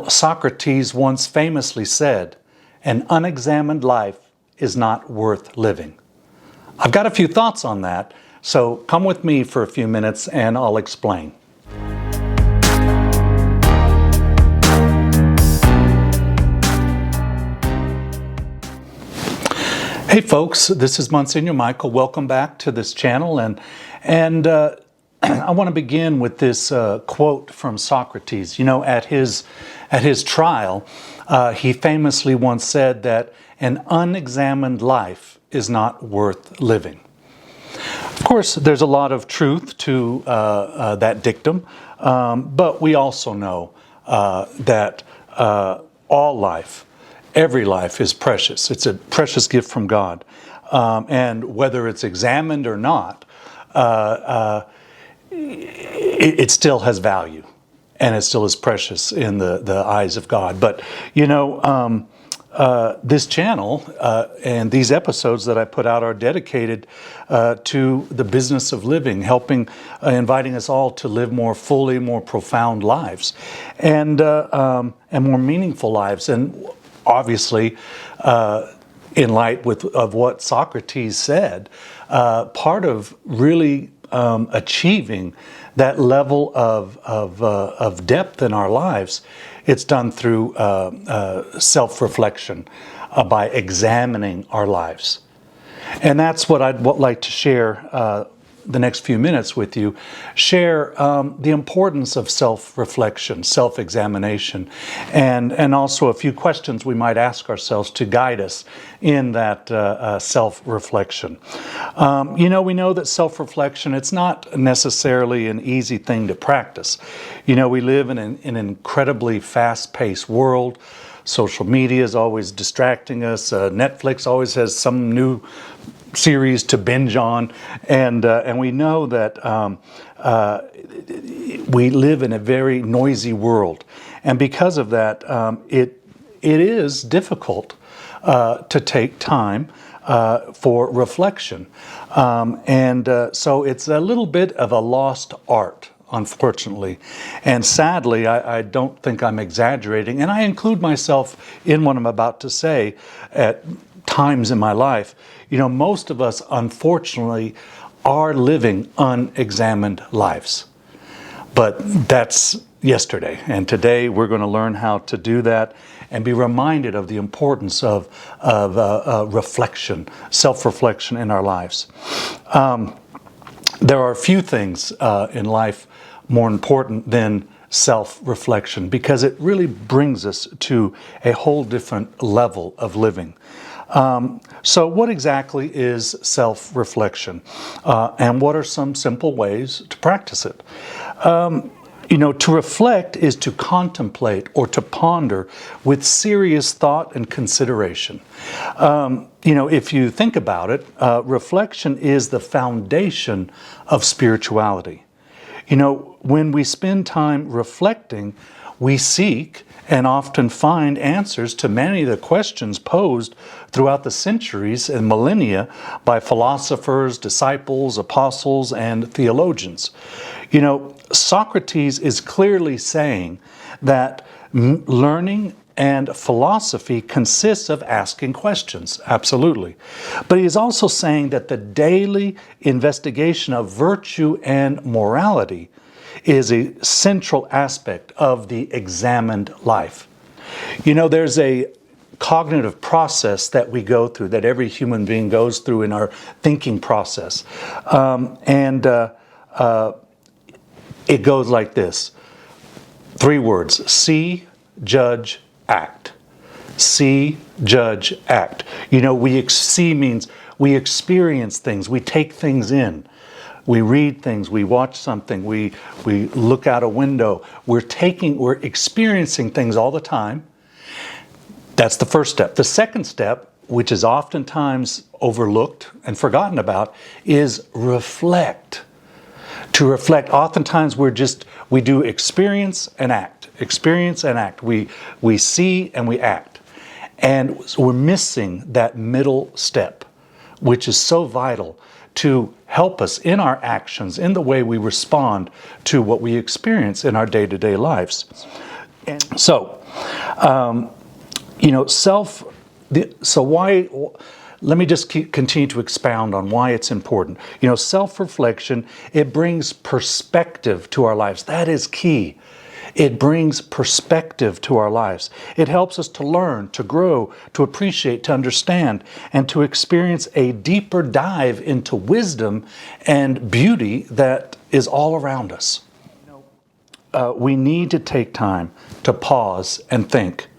Socrates once famously said, "An unexamined life is not worth living." I've got a few thoughts on that, so come with me for a few minutes and I'll explain. Hey folks, this is Monsignor Michael. Welcome back to this channel, and I want to begin with this quote from Socrates. You know, at his trial, he famously once said that an unexamined life is not worth living. Of course, there's a lot of truth to that dictum, but we also know that all life, every life is precious. It's a precious gift from God. And whether it's examined or not, it still has value, and it still is precious in the eyes of God. But, you know, this channel and these episodes that I put out are dedicated to the business of living, helping, inviting us all to live more fully, more profound lives, and more meaningful lives. And obviously, in light of what Socrates said, part of really achieving that level of depth in our lives, it's done through self-reflection, by examining our lives. And that's what I'd like to share the next few minutes with you. Share the importance of self-reflection, self-examination, and also a few questions we might ask ourselves to guide us in that self-reflection. You know, we know that self-reflection, it's not necessarily an easy thing to practice. You know, we live in an incredibly fast-paced world. Social media is always distracting us. Netflix always has some new series to binge on, and we know that we live in a very noisy world, and because of that, it is difficult to take time for reflection, and so it's a little bit of a lost art, unfortunately. And sadly, I don't think I'm exaggerating, and I include myself in what I'm about to say. At times in my life, you know, most of us, unfortunately, are living unexamined lives. But that's yesterday, and today we're going to learn how to do that and be reminded of the importance of reflection, self-reflection in our lives. There are a few things in life more important than self-reflection, because it really brings us to a whole different level of living. So what exactly is self-reflection? And what are some simple ways to practice it? You know, to reflect is to contemplate or to ponder with serious thought and consideration. You know, if you think about it, reflection is the foundation of spirituality. You know, when we spend time reflecting, we seek and often find answers to many of the questions posed throughout the centuries and millennia by philosophers, disciples, apostles, and theologians. You know, Socrates is clearly saying that learning and philosophy consists of asking questions, absolutely. But he is also saying that the daily investigation of virtue and morality is a central aspect of the examined life. You know, there's a cognitive process that we go through, that every human being goes through in our thinking process. It goes like this. 3 words: see, judge, act. See, judge, act. You know, see means we experience things, we take things in. We read things, we watch something, we look out a window. We're experiencing things all the time. That's the first step. The second step, which is oftentimes overlooked and forgotten about, is reflect. To reflect, oftentimes we do experience and act. Experience and act. We see and we act. And so we're missing that middle step, which is so vital to help us in our actions, in the way we respond to what we experience in our day-to-day lives. So, So why? Let me just continue to expound on why it's important. Self-reflection, it brings perspective to our lives. That is key. It brings perspective to our lives. It helps us to learn, to grow, to appreciate, to understand, and to experience a deeper dive into wisdom and beauty that is all around us. We need to take time to pause and think,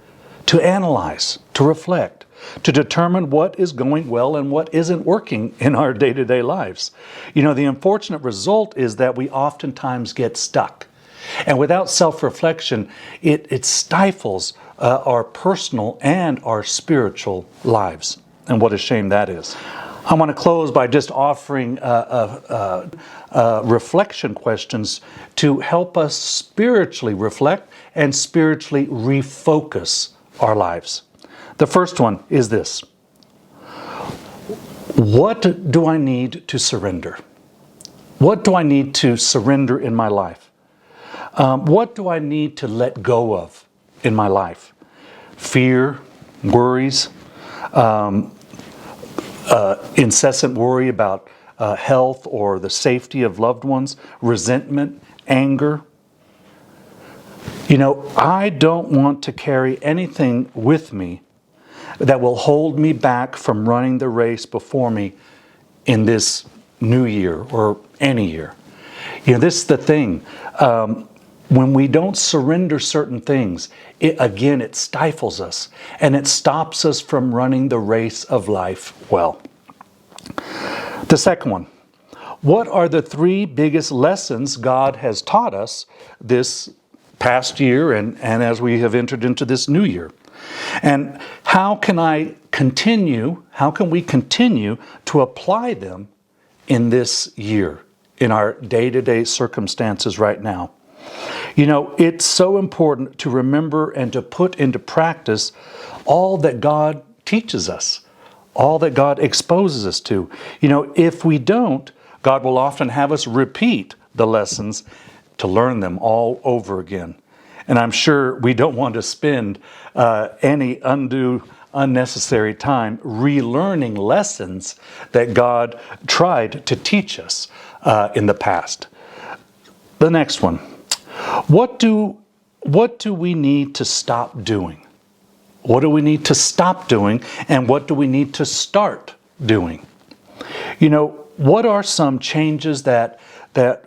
to analyze, to reflect, to determine what is going well and what isn't working in our day-to-day lives. The unfortunate result is that we oftentimes get stuck. And without self-reflection, it stifles our personal and our spiritual lives. And what a shame that is. I want to close by just offering reflection questions to help us spiritually reflect and spiritually refocus our lives. The first one is this: what do I need to surrender? What do I need to surrender in my life? What do I need to let go of in my life? Fear, worries, incessant worry about health or the safety of loved ones, resentment, anger. I don't want to carry anything with me that will hold me back from running the race before me in this new year or any year. This is the thing. When we don't surrender certain things, it stifles us and it stops us from running the race of life well. The second one: what are the 3 biggest lessons God has taught us this past year and as we have entered into this new year? And how can we continue to apply them in this year, in our day-to-day circumstances right now? It's so important to remember and to put into practice all that God teaches us, all that God exposes us to. If we don't, God will often have us repeat the lessons to learn them all over again. And I'm sure we don't want to spend any unnecessary time relearning lessons that God tried to teach us in the past. The next one: what do we need to stop doing? What do we need to stop doing, and what do we need to start doing? What are some changes that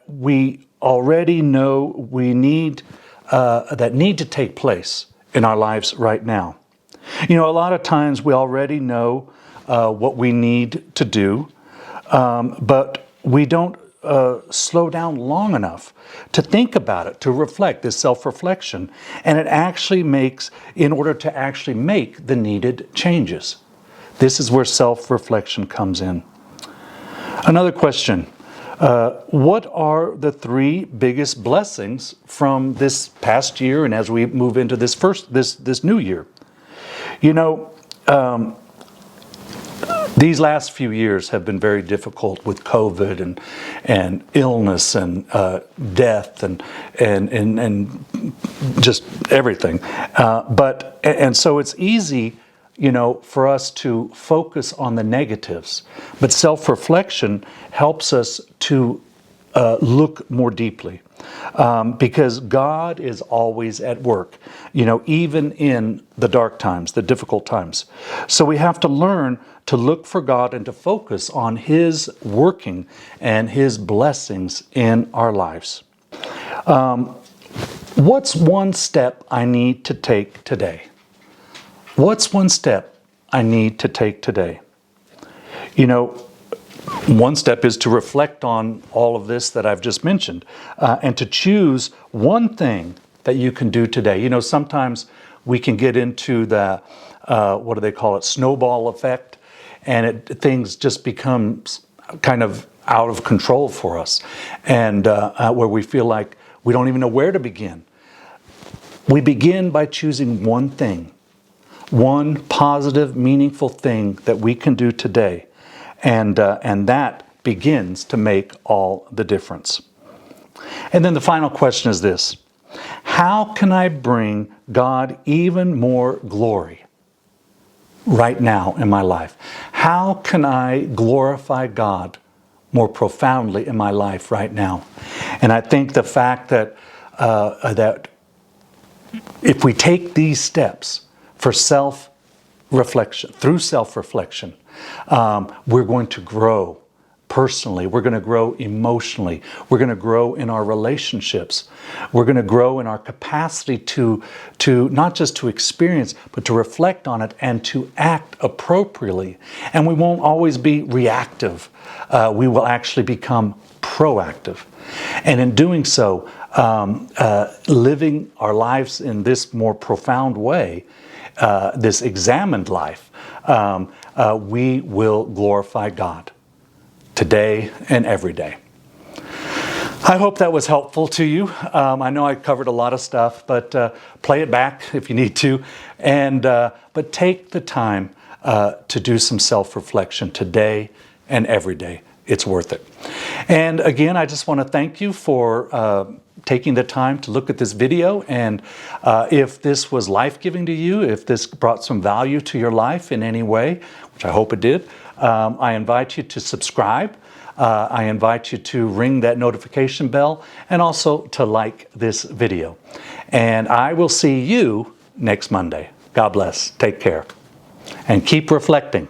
we already know we need that need to take place in our lives right now? A lot of times we already know what we need to do, but we don't slow down long enough to think about it, to reflect, this self-reflection. And it actually makes, in order to actually make the needed changes. This is where self-reflection comes in. Another question: what are the 3 biggest blessings from this past year and as we move into this new year? These last few years have been very difficult with COVID and illness and death and just everything. So it's easy, for us to focus on the negatives. But self-reflection helps us to look more deeply. Because God is always at work, even in the dark times, the difficult times. So we have to learn to look for God and to focus on His working and His blessings in our lives. What's one step I need to take today? What's one step I need to take today? One step is to reflect on all of this that I've just mentioned and to choose one thing that you can do today. Sometimes we can get into the, what do they call it, snowball effect, and things just become kind of out of control for us, and where we feel like we don't even know where to begin. We begin by choosing one thing, one positive, meaningful thing that we can do today. And that begins to make all the difference. And then the final question is this: How can I bring God even more glory right now in my life? How can I glorify God more profoundly in my life right now? And I think the fact that that if we take these steps for self-reflection, through self-reflection, we're going to grow personally. We're going to grow emotionally. We're going to grow in our relationships. We're going to grow in our capacity to not just to experience, but to reflect on it and to act appropriately. And we won't always be reactive. We will actually become proactive. And in doing so, living our lives in this more profound way, this examined life, we will glorify God today and every day. I hope that was helpful to you. I know I covered a lot of stuff, but play it back if you need to. But take the time to do some self-reflection today and every day. It's worth it. And again, I just want to thank you for taking the time to look at this video. And if this was life-giving to you, if this brought some value to your life in any way, which I hope it did, I invite you to subscribe. I invite you to ring that notification bell and also to like this video. And I will see you next Monday. God bless. Take care. And keep reflecting.